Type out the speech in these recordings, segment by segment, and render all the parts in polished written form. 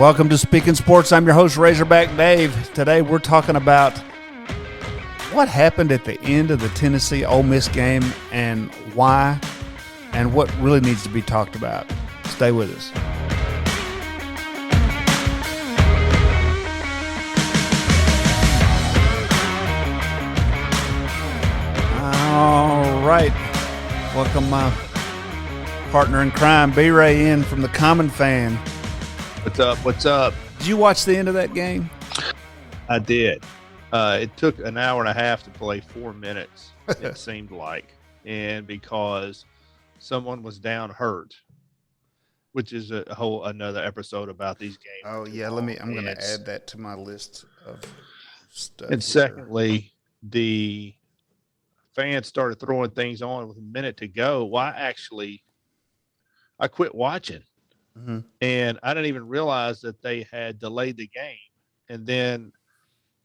Welcome to Speaking Sports. I'm your host, Razorback Dave. Today we're talking about what happened at the end of the Tennessee Ole Miss game and why, and what really needs to be talked about. Stay with us. All right. Welcome my partner in crime, B-Ray, in from the Common Fan. What's up? What's up? Did you watch the end of that game? I did. It took an hour and a half to play 4 minutes, it seemed like. And because someone was down hurt, which is a whole another episode about these games. Oh, yeah. I'm going to add that to my list of stuff. And secondly, the fans started throwing things on with a minute to go. Well, I quit watching. Mm-hmm. And I didn't even realize that they had delayed the game. And then,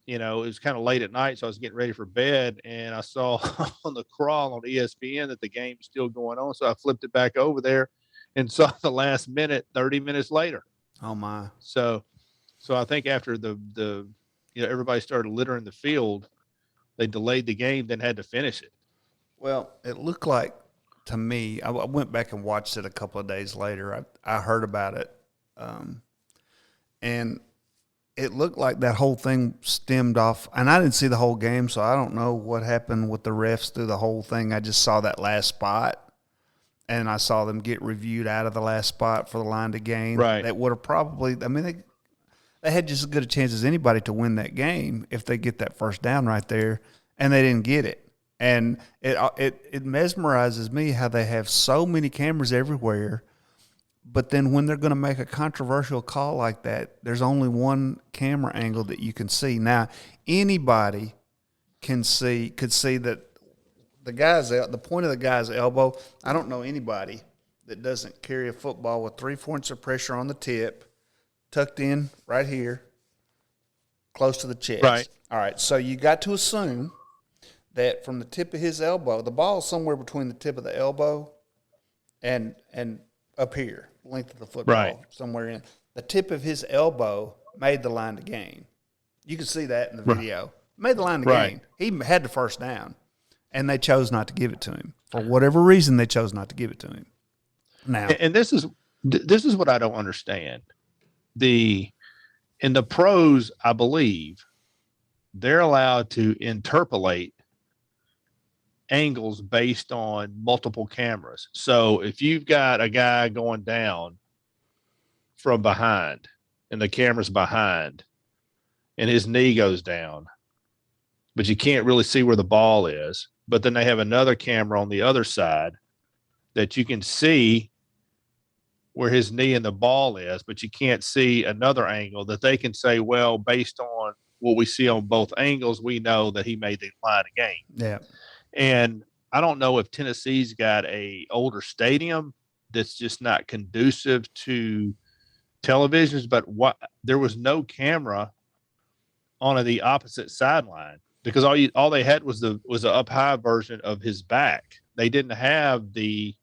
it was kind of late at night, so I was getting ready for bed, and I saw on the crawl on ESPN that the game is still going on. So I flipped it back over there and saw the last minute 30 minutes later. Oh, my. So I think after the everybody started littering the field, they delayed the game, then had to finish it. Well, it looked like, to me, I went back and watched it a couple of days later. I heard about it, and it looked like that whole thing stemmed off. And I didn't see the whole game, so I don't know what happened with the refs through the whole thing. I just saw that last spot, and I saw them get reviewed out of the last spot for the line to gain. Right. That would have probably – I mean, they had just as good a chance as anybody to win that game if they get that first down right there, and they didn't get it. And it mesmerizes me how they have so many cameras everywhere, but then when they're going to make a controversial call like that, there's only one camera angle that you can see. Now, anybody could see that the point of the guy's elbow. I don't know anybody that doesn't carry a football with 3 points of pressure on the tip, tucked in right here, close to the chest. Right. All right, so you got to assume that from the tip of his elbow, the ball is somewhere between the tip of the elbow and up here, length of the football, right, somewhere in. The tip of his elbow made the line to gain. You can see that in the video. Made the line to gain. He had the first down, and they chose not to give it to him. For whatever reason, they chose not to give it to him. Now, and this is what I don't understand. In the pros, I believe, they're allowed to interpolate angles based on multiple cameras. So if you've got a guy going down from behind and the camera's behind and his knee goes down, but you can't really see where the ball is, but then they have another camera on the other side that you can see where his knee and the ball is, but you can't see another angle that they can say, well, based on what we see on both angles, we know that he made the line of game. yeah. And I don't know if Tennessee's got a older stadium that's just not conducive to televisions, but there was no camera on the opposite sideline because all they had was the up high version of his back. They didn't have they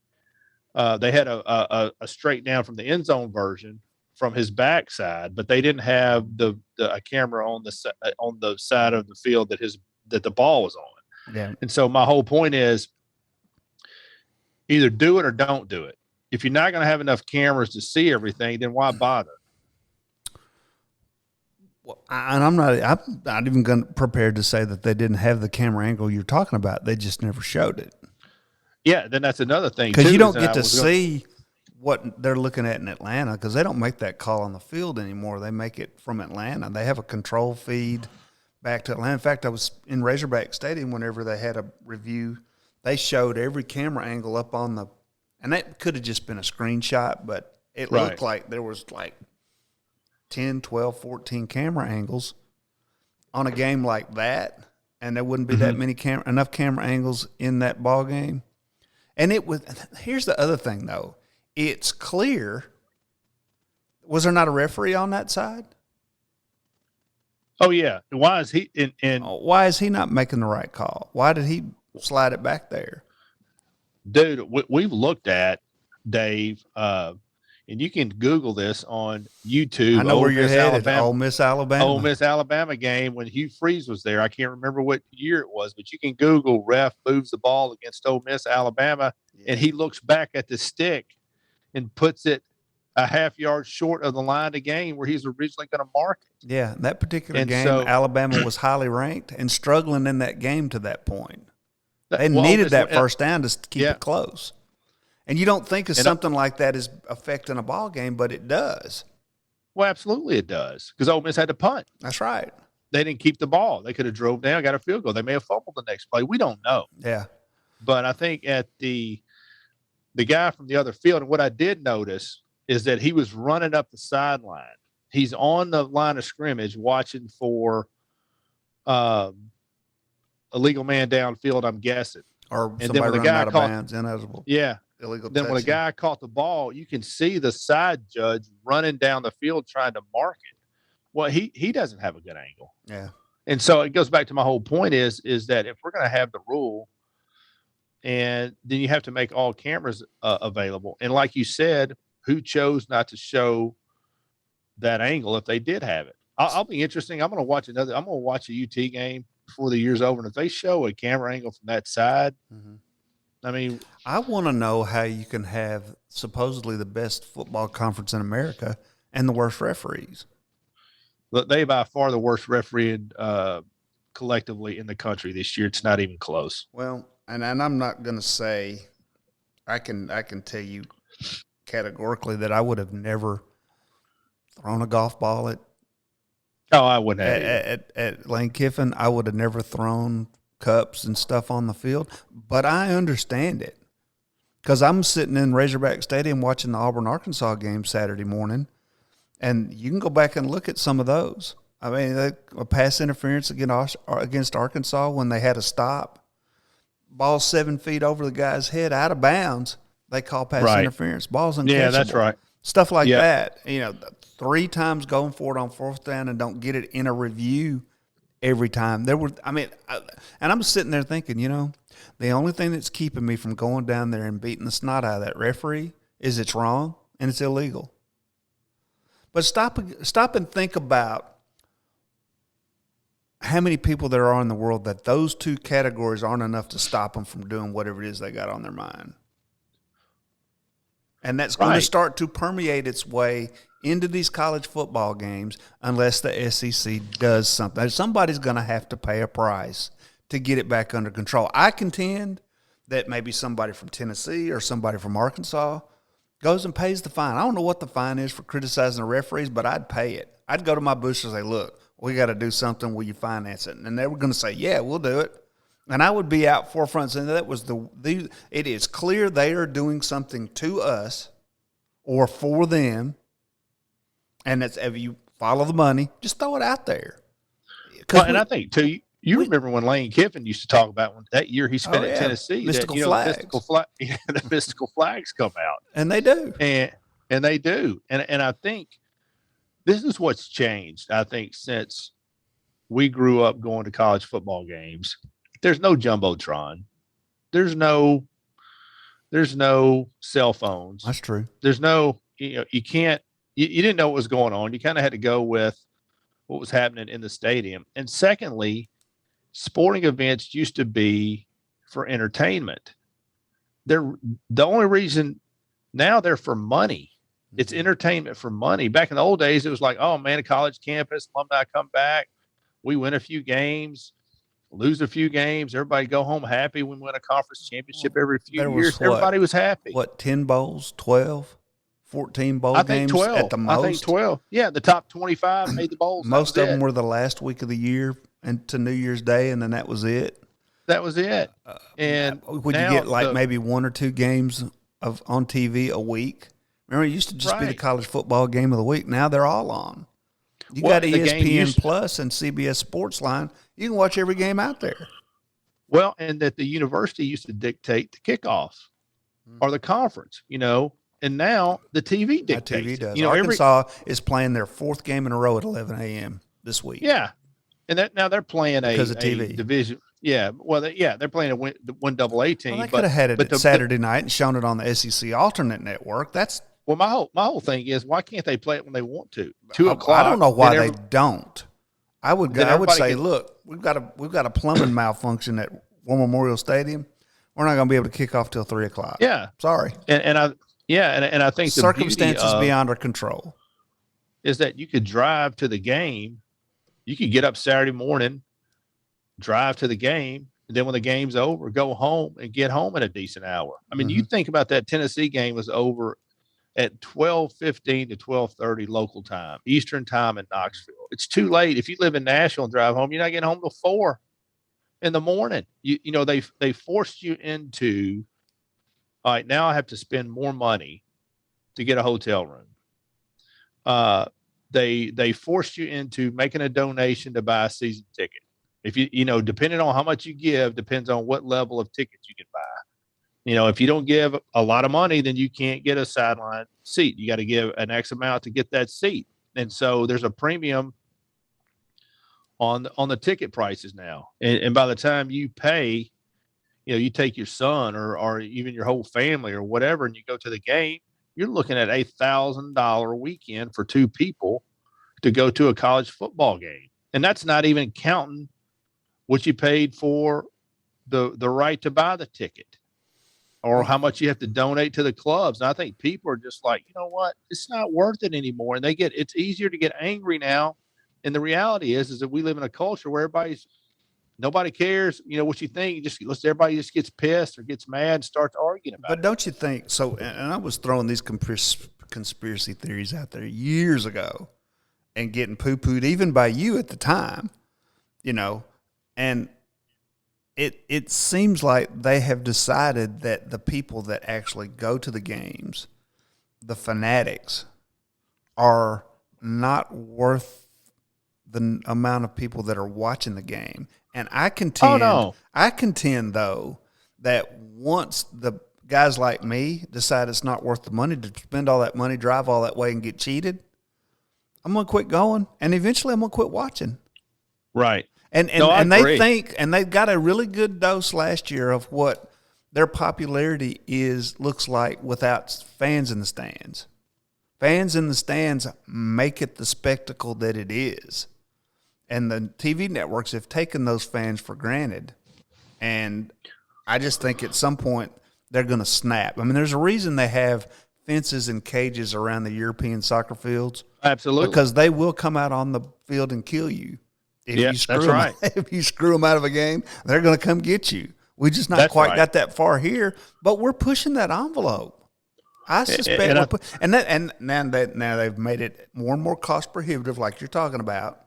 had a straight down from the end zone version from his backside, but they didn't have a camera on the side of the field that the ball was on. Yeah. And so my whole point is either do it or don't do it. If you're not going to have enough cameras to see everything, then why bother? Well, I'm not even prepared to say that they didn't have the camera angle you're talking about. They just never showed it. Yeah, then that's another thing. Because you don't get to see what they're looking at in Atlanta because they don't make that call on the field anymore. They make it from Atlanta. They have a control feed back to Atlanta. In fact, I was in Razorback Stadium whenever they had a review. They showed every camera angle up on the – and that could have just been a screenshot, but it looked like there was like 10, 12, 14 camera angles on a game like that, and there wouldn't be that many enough camera angles in that ball game. And it was – here's the other thing, though. It's clear – was there not a referee on that side? Oh, yeah. Why is he why is he not making the right call? Why did he slide it back there? Dude, we've looked at, Dave, and you can Google this on YouTube. I know where you're headed. Alabama, Ole Miss, Alabama. Ole Miss Alabama game when Hugh Freeze was there. I can't remember what year it was, but you can Google ref moves the ball against Ole Miss Alabama, and he looks back at the stick and puts it a half yard short of the line of game where he's originally going to mark it. Yeah, that particular game, Alabama was highly ranked and struggling in that game to that point. They needed that first down to keep it close. And you don't think of something like that as affecting a ball game, but it does. Well, absolutely it does, because Ole Miss had to punt. That's right. They didn't keep the ball. They could have drove down, got a field goal. They may have fumbled the next play. We don't know. Yeah. But I think at the guy from the other field, and what I did notice is that he was running up the sideline. He's on the line of scrimmage watching for a legal man downfield, I'm guessing. Or and somebody then when running out of bounds, ineligible. Yeah. Illegal then touching. when a guy caught the ball, you can see the side judge running down the field trying to mark it. Well, he doesn't have a good angle. Yeah. And so it goes back to my whole point is that if we're going to have the rule, and then you have to make all cameras available. And like you said, who chose not to show that angle if they did have it? I'll be interesting. I'm going to watch a UT game before the year's over. And if they show a camera angle from that side, I mean, I want to know how you can have supposedly the best football conference in America and the worst referees. They by far the worst refereeing collectively in the country this year. It's not even close. Well, and I'm not going to say I can tell you categorically that I would have never thrown a golf ball at. Oh, I wouldn't have. At Lane Kiffin, I would have never thrown cups and stuff on the field, but I understand it because I'm sitting in Razorback Stadium watching the Auburn-Arkansas game Saturday morning, and you can go back and look at some of those. I mean, a pass interference against Arkansas when they had a stop, ball 7 feet over the guy's head out of bounds, they call pass interference. Ball's uncatchable. Yeah, that's right. Stuff like that. 3 times going for it on fourth down and don't get it in a review every time. And I'm sitting there thinking, the only thing that's keeping me from going down there and beating the snot out of that referee is it's wrong and it's illegal. But stop and think about how many people there are in the world that those two categories aren't enough to stop them from doing whatever it is they got on their mind. And that's going to start to permeate its way into these college football games unless the SEC does something. Somebody's going to have to pay a price to get it back under control. I contend that maybe somebody from Tennessee or somebody from Arkansas goes and pays the fine. I don't know what the fine is for criticizing the referees, but I'd pay it. I'd go to my booster and say, look, we got to do something. Will you finance it? And they were going to say, yeah, we'll do it. And I would be out forefront saying that was it is clear they are doing something to us or for them. And that's if you follow the money, just throw it out there. And I think too, you remember when Lane Kiffin used to talk about when that year he spent at Tennessee, mystical flags. The mystical flags come out, and they do, and they do, and I think this is what's changed. I think since we grew up going to college football games, there's no jumbotron, there's no cell phones. That's true. There's no, you can't. You didn't know what was going on. You kind of had to go with what was happening in the stadium. And secondly, sporting events used to be for entertainment. The only reason now they're for money. It's entertainment for money. Back in the old days, it was like, oh man, a college campus, alumni come back. We win a few games, lose a few games. Everybody go home happy. We win a conference championship every few years. Everybody was happy. 10 bowls, 12? 14 bowl games 12. at the most. I think 12. Yeah, the top 25 made the bowls. Most of them were the last week of the year and to New Year's Day, and then that was it. That was it. And would you get maybe 1 or 2 games on TV a week? Remember, it used to just be the college football game of the week. Now they're all on. You got ESPN Plus and CBS Sportsline. You can watch every game out there. Well, and that the university used to dictate the kickoff or the conference, And now the TV dictates. TV does. Arkansas is playing their 4th game in a row at 11 a.m. this week. Yeah, and now they're playing because of TV division. Yeah, well, they're playing the 1AA team. Well, they could have had it Saturday night and shown it on the SEC alternate network. That's Well, my whole thing is, why can't they play it when they want to? I don't 2 o'clock, know why they don't. then I would everybody say, can. look, we've got a plumbing malfunction at War Memorial Stadium. We're not going to be able to kick off till 3 o'clock. Yeah, Sorry, and I and I think the beauty circumstances of beyond our control. is that you could drive to the game. You could get up Saturday morning, drive to the game, and then when the game's over, go home and get home in a decent hour. I mean, you Mm-hmm. think about that Tennessee game was over at 12:15 to 12:30 local time, Eastern time in Knoxville. It's too late. If you live in Nashville and drive home, you're not getting home till 4 in the morning. You know, they forced you into, all right, now I have to spend more money to get a hotel room. Uh, they forced you into making a donation to buy a season ticket. If you know, depending on how much you give, depends on what level of tickets you can buy. You know, if you don't give a lot of money, then you can't get a sideline seat. You got to give an X amount to get that seat. And so there's a premium on the ticket prices now. And by the time you pay, you know, you take your son or even your whole family or whatever, and you go to the game, you're looking at $1,000 weekend for two people to go to a college football game. And that's not even counting what you paid for the right to buy the ticket or how much you have to donate to the clubs. And I think people are just like, you know what, it's not worth it anymore. And it's easier to get angry now. And the reality is that we live in a culture where nobody cares, you know, what you think. Everybody just gets pissed or gets mad and starts arguing about But it. don't you think so? And I was throwing these conspiracy theories out there years ago and getting poo pooed even by you at the time, you know, and it seems like they have decided that the people that actually go to the games, the fanatics, are not worth the amount of people that are watching the game. And Oh no. I contend though that once the guys like me decide it's not worth the money to spend all that money, drive all that way, and get cheated, I'm gonna quit going, and eventually I'm gonna quit watching. Right. And No, I they agree. think, and they got a really good dose last year of what their popularity looks like without fans in the stands. Fans in the stands make it the spectacle that it is. And the TV networks have taken those fans for granted. And I just think at some point they're going to snap. I mean, there's a reason they have fences and cages around the European soccer fields, Absolutely. because they will come out on the field and kill you. Yeah, that's right. If you screw them out of a game, they're going to come get you. We just not That's quite right. got that far here, but we're pushing that envelope. I suspect now they've made it more and more cost prohibitive, like you're talking about,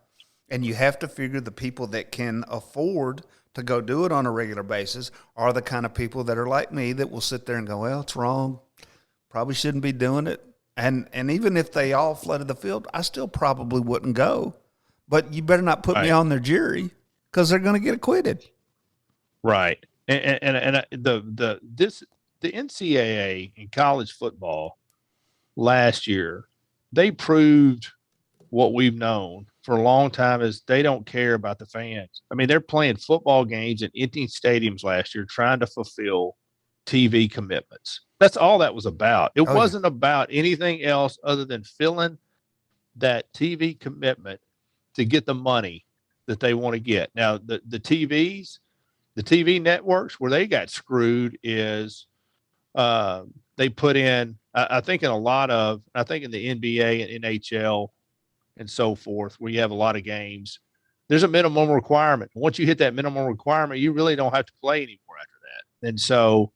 and you have to figure the people that can afford to go do it on a regular basis are the kind of people that are like me that will sit there and go, well, it's wrong, probably shouldn't be doing it, and even if they all flooded the field, I still probably wouldn't go. But you better not put me Right. on their jury because they're going to get acquitted. Right. The NCAA in college football last year, they proved what we've known for a long time is they don't care about the fans. I mean, they're playing football games in empty stadiums last year, trying to fulfill TV commitments. That's all that was about. It Oh, yeah. wasn't about anything else other than filling that TV commitment to get the money that they want to get. Now, the TV networks where they got screwed is they put in, I think in the NBA and NHL and so forth, where you have a lot of games, there's a minimum requirement. Once you hit that minimum requirement, you really don't have to play anymore after that. And so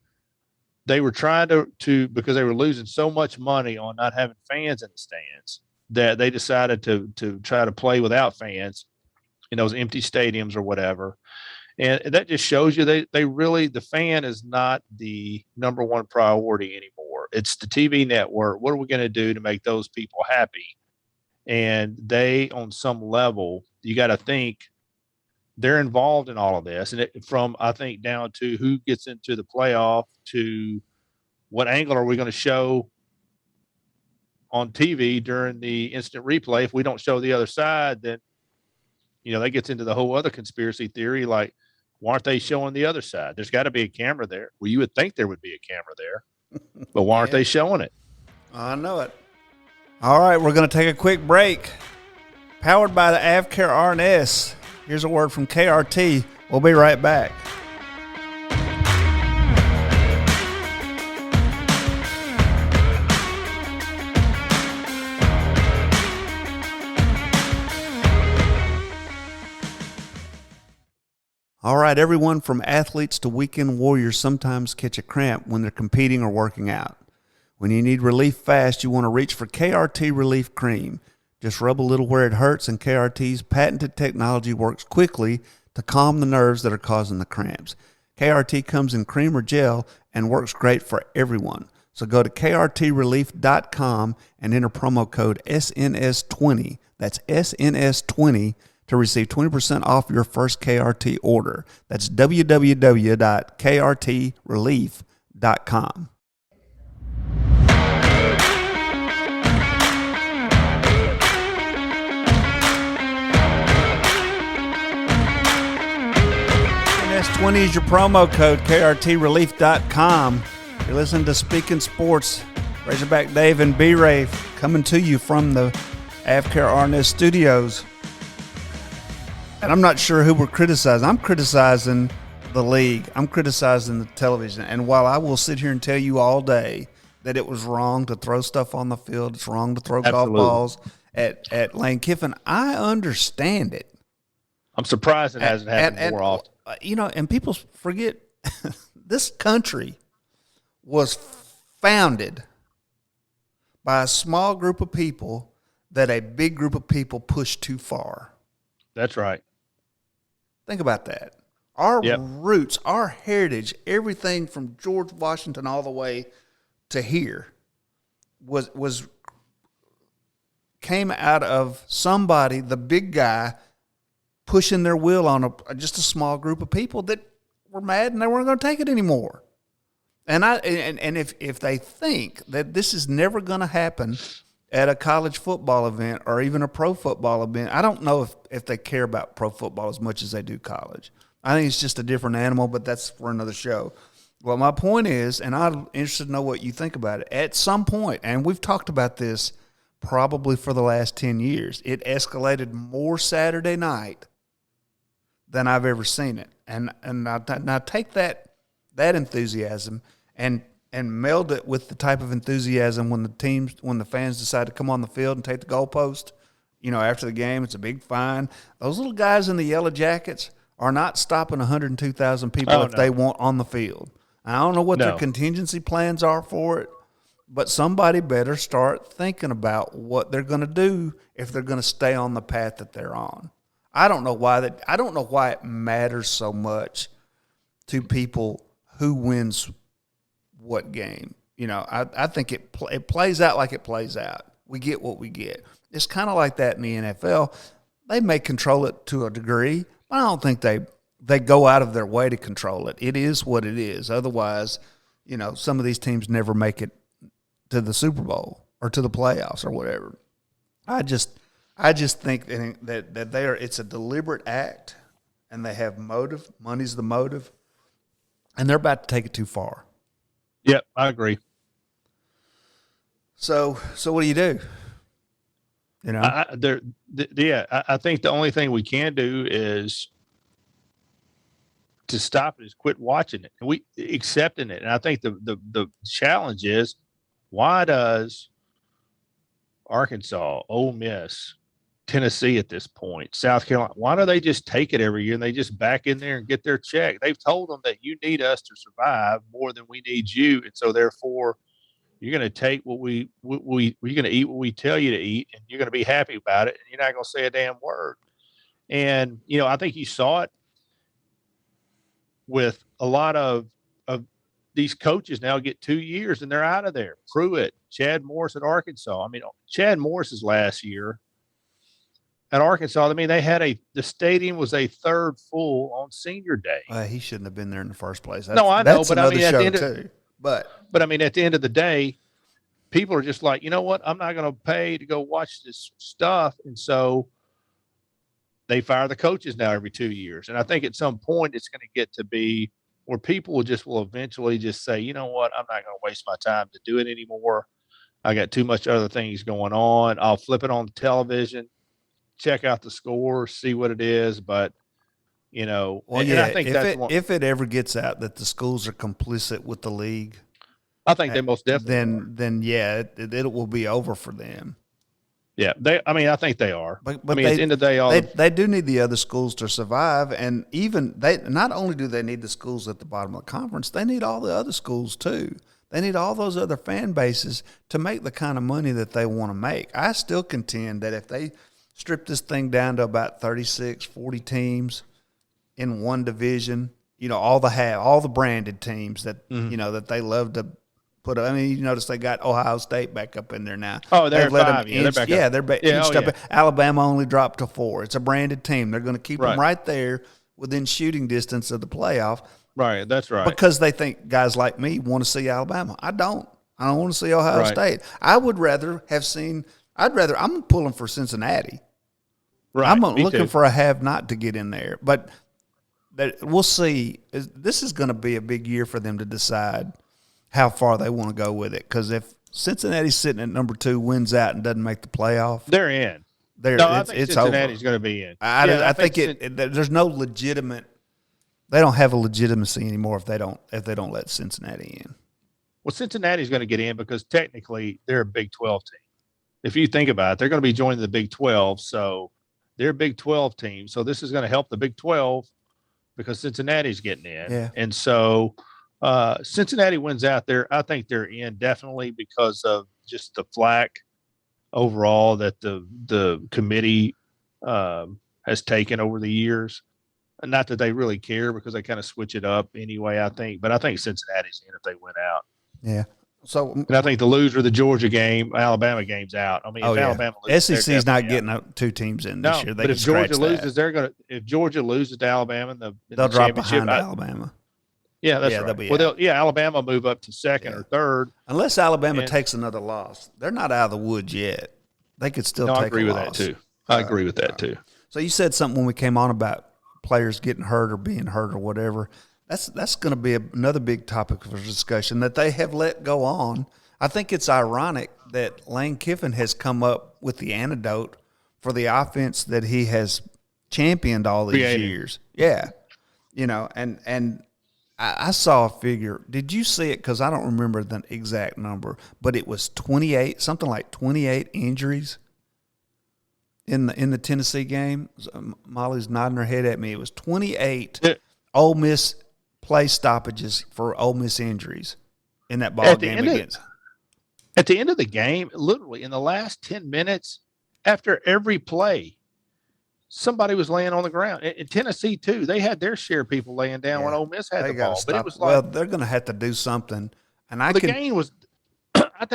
they were trying to because they were losing so much money on not having fans in the stands that they decided to try to play without fans in those empty stadiums or whatever. And that just shows you they really, the fan is not the number one priority anymore. It's the TV network. What are we going to do to make those people happy? And they, on some level, you got to think they're involved in all of this. And from, I think, down to who gets into the playoff to what angle are we going to show on TV during the instant replay. If we don't show the other side, then, you know, that gets into the whole other conspiracy theory. Like, why aren't they showing the other side? There's got to be a camera there. Well, you would think there would be a camera there, but why aren't Yeah. they showing it? I know it. All right, we're going to take a quick break. Powered by the AvCare RNS. Here's a word from KRT. We'll be right back. All right, everyone from athletes to weekend warriors sometimes catch a cramp when they're competing or working out. When you need relief fast, you want to reach for KRT Relief Cream. Just rub a little where it hurts, and KRT's patented technology works quickly to calm the nerves that are causing the cramps. KRT comes in cream or gel and works great for everyone. So go to krtrelief.com and enter promo code SNS20. That's SNS20 to receive 20% off your first KRT order. That's www.krtrelief.com. SNS20 is your promo code, krtrelief.com. You're listening to Speaking Sports. Razorback Dave and B-Ray coming to you from the AvCare RNS studios. And I'm not sure who we're criticizing. I'm criticizing the league. I'm criticizing the television. And while I will sit here and tell you all day that it was wrong to throw stuff on the field, it's wrong to throw golf balls at Lane Kiffin, I understand it. I'm surprised it hasn't happened more often. And people forget this country was founded by a small group of people that a big group of people pushed too far. That's right. Think about that. Our roots, our heritage, everything from George Washington all the way to here came out of somebody, the big guy, pushing their will on just a small group of people that were mad and they weren't going to take it anymore. And if they think that this is never going to happen at a college football event or even a pro football event, I don't know if they care about pro football as much as they do college. I think it's just a different animal, but that's for another show. Well, my point is, and I'm interested to know what you think about it, at some point, and we've talked about this probably for the last 10 years, it escalated more Saturday night than I've ever seen it. And now take that enthusiasm and meld it with the type of enthusiasm when the fans decide to come on the field and take the goalpost. After the game, it's a big fine. Those little guys in the yellow jackets are not stopping 102,000 people they want on the field. I don't know what their contingency plans are for it, but somebody better start thinking about what they're going to do if they're going to stay on the path that they're on. I don't know why it matters so much to people who wins what game. I think it plays out like it plays out. We get what we get. It's kind of like that in the NFL. They may control it to a degree, but I don't think they go out of their way to control it. It is what it is. Otherwise, some of these teams never make it to the Super Bowl or to the playoffs or whatever. I just think that it's a deliberate act, and they have motive. Money's the motive, and they're about to take it too far. Yep, I agree. So what do you do? I think the only thing we can do is to stop it, is quit watching it, and we accepting it. And I think the challenge is, why does Arkansas, Ole Miss, Tennessee at this point, South Carolina, why do they just take it every year and they just back in there and get their check? They've told them that you need us to survive more than we need you. And so therefore you're going to take you're going to eat what we tell you to eat, and you're going to be happy about it. And you're not going to say a damn word. And, I think you saw it with a lot of these coaches now get 2 years and they're out of there. Pruitt, Chad Morris at Arkansas. I mean, Chad Morris's last year at Arkansas, I mean, the stadium was a third full on senior day. He shouldn't have been there in the first place. No, I know, but I mean, at the end of the day, people are just like, you know what? I'm not going to pay to go watch this stuff. And so they fire the coaches now every 2 years. And I think at some point it's going to get to be where people will eventually just say, you know what? I'm not going to waste my time to do it anymore. I got too much other things going on. I'll flip it on the television, check out the score, see what it is. But, Well, and I yeah, think that's one, if it ever gets out that the schools are complicit with the league, I think they most definitely are. then yeah, it will be over for them. Yeah. I think they are. But At the end of the day, they do need the other schools to survive, and even they not only do they need the schools at the bottom of the conference, they need all the other schools too. They need all those other fan bases to make the kind of money that they want to make. I still contend that if they strip this thing down to about 36, 40 teams in one division, all the branded teams that that they love to put. I mean, you notice they got Ohio State back up in there now. oh, they're They've let them 5. Yeah, they're inch. back Yeah, up. they're Yeah. inched Oh, up. yeah. Alabama only dropped to 4. It's a branded team. They're going to keep them Right. right there within shooting distance of the playoff Right. That's right. because they think guys like me want to see Alabama. I don't. I don't want to see Ohio Right. State. I would rather have seen. I'm pulling for Cincinnati. Right. I'm Me looking too. for a have not to get in there, but we'll see. This is going to be a big year for them to decide how far they want to go with it. Because if Cincinnati's sitting at number 2, wins out and doesn't make the playoff, They're in. I think it's Cincinnati's over. going to be in. I think there's no legitimate. They don't have a legitimacy anymore if they don't let Cincinnati in. Well, Cincinnati's going to get in because technically they're a Big 12 team. If you think about it, they're going to be joining the Big 12, so they're a Big 12 team. So this is going to help the Big 12 because Cincinnati's getting in. Yeah. And so Cincinnati wins out there. I think they're in definitely because of just the flack overall that the committee has taken over the years. And not that they really care because they kind of switch it up anyway, I think. But I think Cincinnati's in if they win out. Yeah. So, and I think the loser of the Georgia game, Alabama game's out. I mean, if Alabama loses, SEC's not getting 2 teams in this year. They but if Georgia loses, if Georgia loses to Alabama they'll drop behind Alabama. Yeah, that's right. Alabama will move up to second or third. Unless Alabama takes another loss. They're not out of the woods yet. They could still take a loss. I agree with that too. I agree with that too. So you said something when we came on about players getting hurt or being hurt or whatever. That's going to be another big topic for discussion that they have let go on. I think it's ironic that Lane Kiffin has come up with the antidote for the offense that he has championed all these years. Yeah. And I saw a figure. Did you see it? Because I don't remember the exact number, but it was 28, something like 28 injuries in the Tennessee game. Molly's nodding her head at me. It was 28 Ole Miss play stoppages for Ole Miss injuries in that ball game against. At the end of the game, literally in the last 10 minutes, after every play, somebody was laying on the ground. In Tennessee too, they had their share of people laying down when Ole Miss had the ball. But it was they're going to have to do something. And I think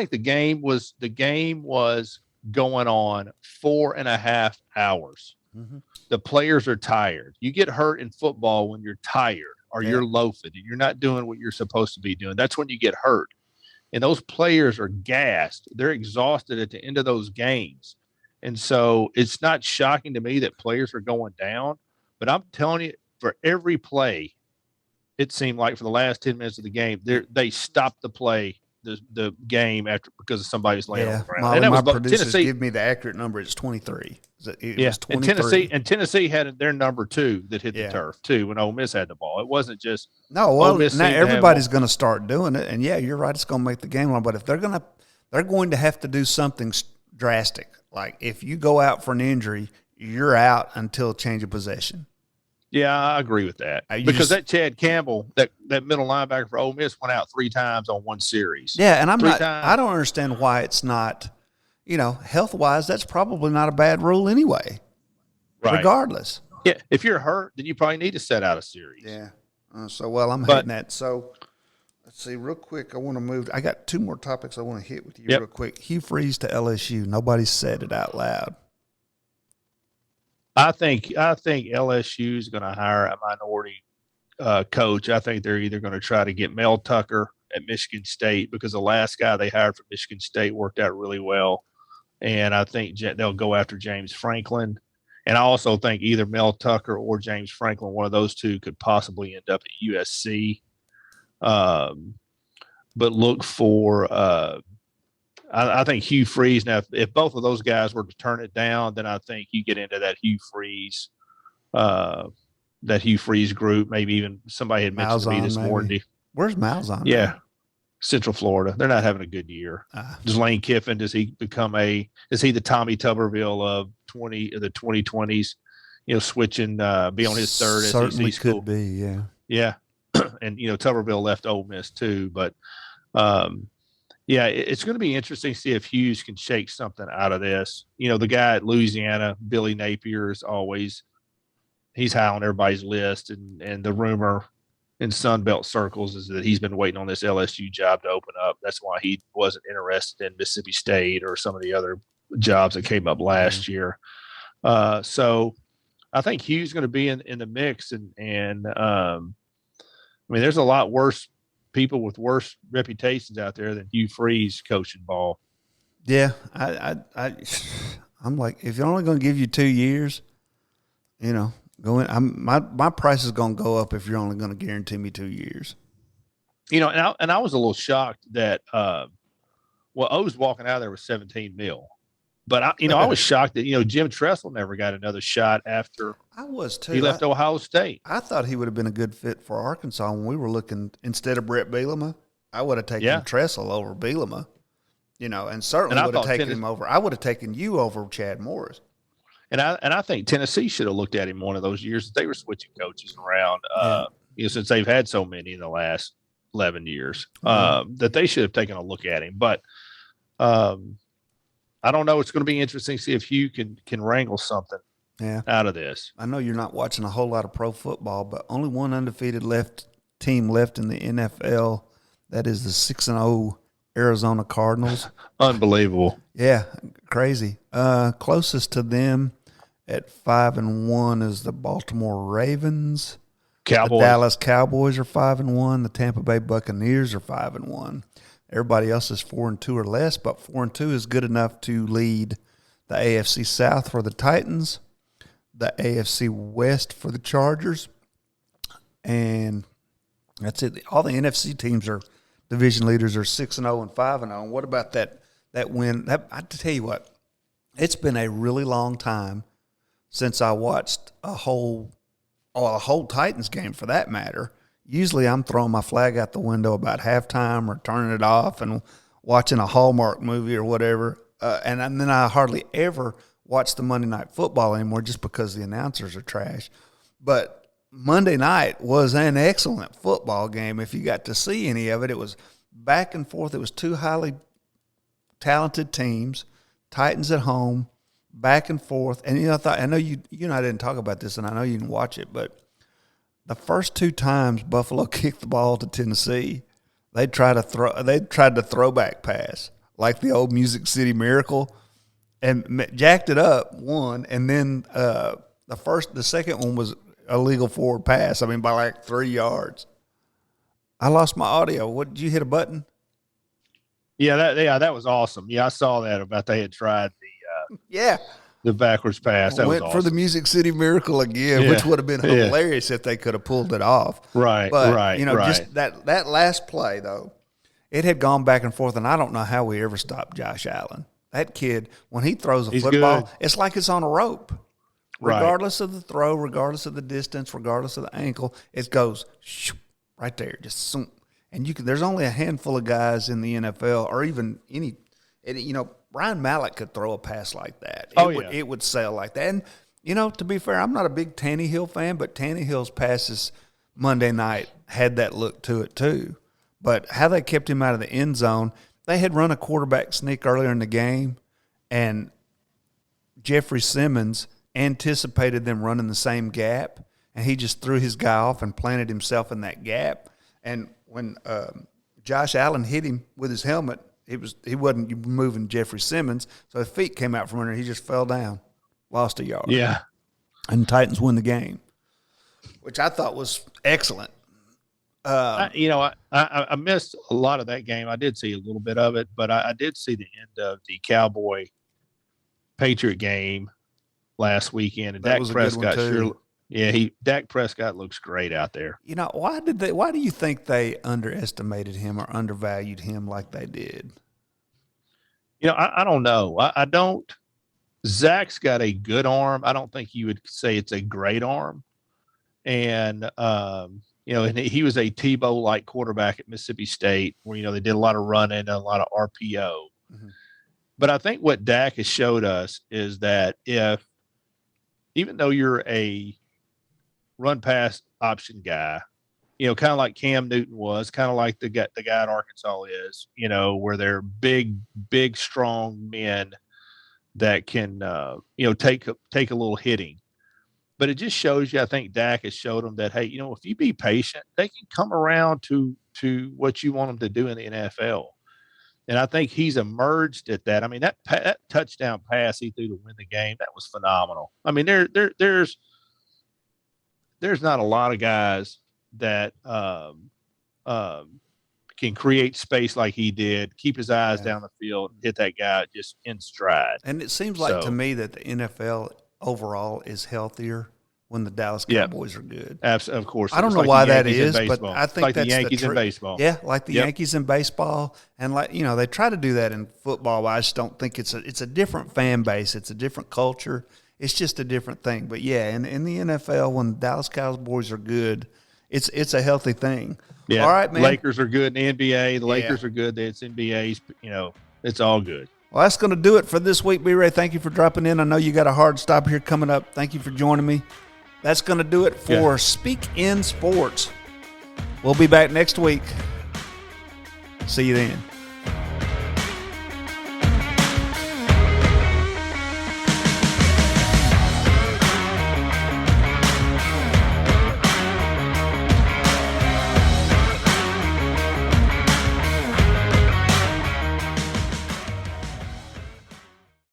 the game was going on 4.5 hours. Mm-hmm. The players are tired. You get hurt in football when you're tired or you're loafing and you're not doing what you're supposed to be doing. That's when you get hurt. And those players are gassed. They're exhausted at the end of those games. And so it's not shocking to me that players are going down. But I'm telling you, for every play, it seemed like for the last 10 minutes of the game, they stopped the play, the game because of somebody's laying on the ground. Molly, and my producers give me the accurate number. It's 23. It was 23. And Tennessee had their number 2 that hit the turf too when Ole Miss had the ball. It wasn't just now everybody's going to start doing it. And you're right. It's going to make the game long. But if they're going to have to do something drastic. Like if you go out for an injury, you're out until change of possession. Yeah, I agree with that. Because that Chad Campbell, that middle linebacker for Ole Miss, went out 3 times on one series. Yeah, and I don't understand why it's not, health-wise, that's probably not a bad rule anyway. Right. Regardless. Yeah, if you're hurt, then you probably need to set out a series. Yeah. I'm hitting that. So let's see, real quick, I want to move. I got 2 more topics I want to hit with you real quick. Hugh Freeze to LSU. Nobody said it out loud. I think LSU is going to hire a minority coach. I think they're either going to try to get Mel Tucker at Michigan State because the last guy they hired from Michigan State worked out really well. And I think they'll go after James Franklin. And I also think either Mel Tucker or James Franklin, one of those two, could possibly end up at USC. But look for I think Hugh Freeze. Now, if both of those guys were to turn it down, then I think you get into uh, that Hugh Freeze group. Maybe even somebody had mentioned to me Malzahn, this maybe. morning. Where's Malzahn Yeah, now? Central Florida. They're not having a good year. Does Lane Kiffin? Is he the Tommy Tuberville of the 2020s? Switching, be on his third certainly SEC school. Could be, yeah. Yeah, and Tuberville left Ole Miss too, but yeah, it's going to be interesting to see if Hughes can shake something out of this. The guy at Louisiana, Billy Napier, is always he's high on everybody's list, and the rumor in Sunbelt circles is that he's been waiting on this LSU job to open up. That's why he wasn't interested in Mississippi State or some of the other jobs that came up last year. So I think Hughes is going to be in the mix, and I mean, there's a lot worse people with worse reputations out there than Hugh Freeze coaching ball. Yeah, I'm like, if you're only going to give you 2 years, go in. My price is going to go up if you're only going to guarantee me 2 years. And I was a little shocked that O's walking out of there with 17 mil. But I was shocked that Jim Tressel never got another shot after I was too. He left Ohio State. I thought he would have been a good fit for Arkansas when we were looking. Instead of Brett Bielema, I would have taken Tressel over Bielema. And certainly would have taken him over. I would have taken you over Chad Morris. And I think Tennessee should have looked at him one of those years that they were switching coaches around. Since they've had so many in the last 11 years, that they should have taken a look at him. But I don't know. It's going to be interesting to see if Hugh can wrangle something out of this. I know you're not watching a whole lot of pro football, but only one undefeated team left in the NFL. That is the 6-0 Arizona Cardinals. Unbelievable. Yeah, crazy. Closest to them at 5-1 is the Baltimore Ravens. Cowboys. The Dallas Cowboys are 5-1. The Tampa Bay Buccaneers are 5-1. Everybody else is 4-2 or less, but 4-2 is good enough to lead the AFC South for the Titans, the AFC West for the Chargers, and that's it. All the NFC teams are division leaders are 6-0 and 5-0. And what about that win? I tell you what, it's been a really long time since I watched a whole Titans game for that matter. Usually I'm throwing my flag out the window about halftime or turning it off and watching a Hallmark movie or whatever. And then I hardly ever watch the Monday Night Football anymore just because the announcers are trash. But Monday night was an excellent football game. If you got to see any of it, it was back and forth. It was two highly talented teams, Titans at home, back and forth. And, I know you and I didn't talk about this, and I know you didn't watch it, but the first two times Buffalo kicked the ball to Tennessee, they tried the throwback pass like the old Music City Miracle, and jacked it up one, and then the second one was a legal forward pass. I mean, by like 3 yards. I lost my audio. What, did you hit a button? Yeah, that was awesome. Yeah, I saw that about they had tried the backwards pass. That went was awesome. For the Music City Miracle again, which would have been hilarious if they could have pulled it off. Right, but, just that last play, though, it had gone back and forth, and I don't know how we ever stopped Josh Allen. That kid, when he throws a football, good. It's like it's on a rope. Regardless of the throw, regardless of the distance, regardless of the ankle, it goes right there, just zoom. And there's only a handful of guys in the NFL, or even any, Ryan Mallett could throw a pass like that. It would sail like that. And, to be fair, I'm not a big Tannehill fan, but Tannehill's passes Monday night had that look to it too. But how they kept him out of the end zone, they had run a quarterback sneak earlier in the game, and Jeffrey Simmons anticipated them running the same gap, and he just threw his guy off and planted himself in that gap. And when Josh Allen hit him with his helmet, he wasn't moving Jeffrey Simmons, so his feet came out from under. He just fell down, lost a yard. Yeah, and the Titans win the game, which I thought was excellent. I missed a lot of that game. I did see a little bit of it, but I did see the end of the Cowboy Patriot game last weekend, and Dak Prescott Dak Prescott looks great out there. Why do you think they underestimated him or undervalued him like they did? I don't know. I don't. Zach's got a good arm. I don't think you would say it's a great arm. And, and he was a Tebow like quarterback at Mississippi State where, they did a lot of running and a lot of RPO. Mm-hmm. But I think what Dak has showed us is that even though you're a run pass option guy, kind of like Cam Newton was, kind of like the guy at Arkansas is, where they're big, strong men that can, take a little hitting. But it just shows you, I think Dak has showed them that, hey, if you be patient, they can come around to what you want them to do in the NFL. And I think he's emerged at that. I mean, that touchdown pass he threw to win the game, that was phenomenal. I mean, there's not a lot of guys that can create space like he did, keep his eyes down the field, and hit that guy just in stride. And it seems like to me that the NFL overall is healthier when the Dallas Cowboys are good. Absolutely, of course. I don't know why that is, but I think that's the Yankees in baseball. Yeah, like the Yankees in baseball, and they try to do that in football. But I just don't think it's a different fan base. It's a different culture. It's just a different thing. But yeah, in the NFL, when the Dallas Cowboys are good, it's a healthy thing. Yeah. All right, man. Lakers are good in the NBA. The Lakers are good. It's NBA's. It's all good. Well, that's going to do it for this week, B-Ray. Thank you for dropping in. I know you got a hard stop here coming up. Thank you for joining me. That's going to do it for Speak in Sports. We'll be back next week. See you then.